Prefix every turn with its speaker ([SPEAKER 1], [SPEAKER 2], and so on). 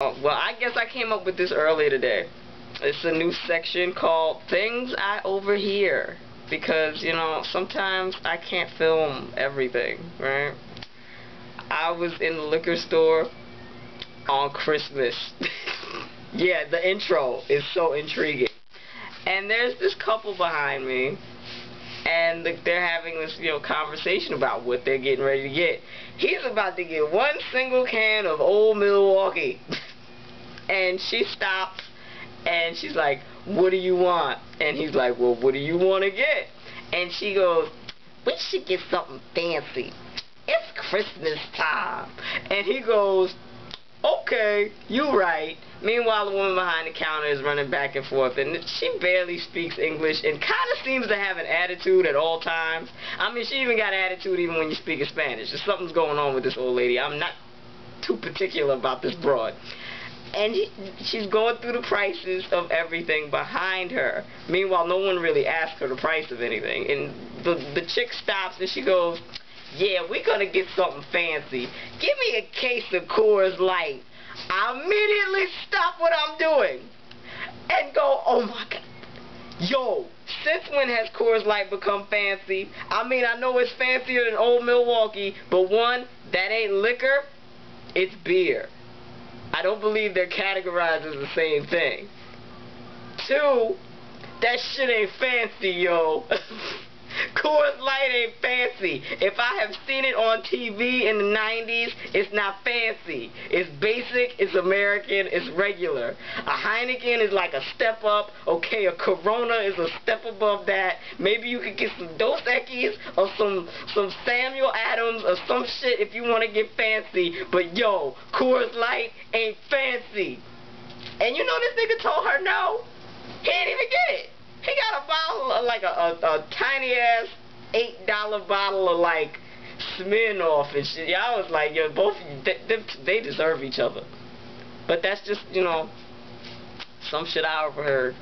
[SPEAKER 1] Well, I guess I came up with this earlier today. It's a new section called Things I Overhear. Because, you know, sometimes I can't film everything, right? I was in the liquor store on Christmas. Yeah, the intro is so intriguing. And there's this couple behind me. And they're having this, conversation about what they're getting ready to get. He's about to get one single can of Old Milwaukee. And she stops, and she's like, "What do you want?" And he's like, "Well, what do you want to get?" And she goes, "We should get something fancy. It's Christmas time." And he goes, "Okay, you right." Meanwhile, the woman behind the counter is running back and forth, and she barely speaks English and kind of seems to have an attitude at all times. I mean, she even got an attitude even when you speak in Spanish. There's something's going on with this old lady. I'm not too particular about this broad. And she's going through the prices of everything behind her. Meanwhile, no one really asks her the price of anything. And the chick stops and she goes, "Yeah, we're going to get something fancy. Give me a case of Coors Light." I immediately stop what I'm doing and go, "Oh my God. Yo, since when has Coors Light become fancy? I mean, I know it's fancier than Old Milwaukee, but one, that ain't liquor, it's beer. I don't believe they're categorized as the same thing. Two, that shit ain't fancy, yo." Coors Light ain't fancy. If I have seen it on TV in the 90s, it's not fancy. It's basic, it's American, it's regular. A Heineken is like a step up. Okay, a Corona is a step above that. Maybe you could get some Dos Equis or some Samuel Adams or some shit if you want to get fancy. But yo, Coors Light ain't fancy. And you know this nigga told her no? He didn't even get it. He got a bottle, like a tiny-ass $8 bottle of, like, Smirnoff and shit. Yeah, I was like, yo, both, they deserve each other. But that's just, some shit I overheard.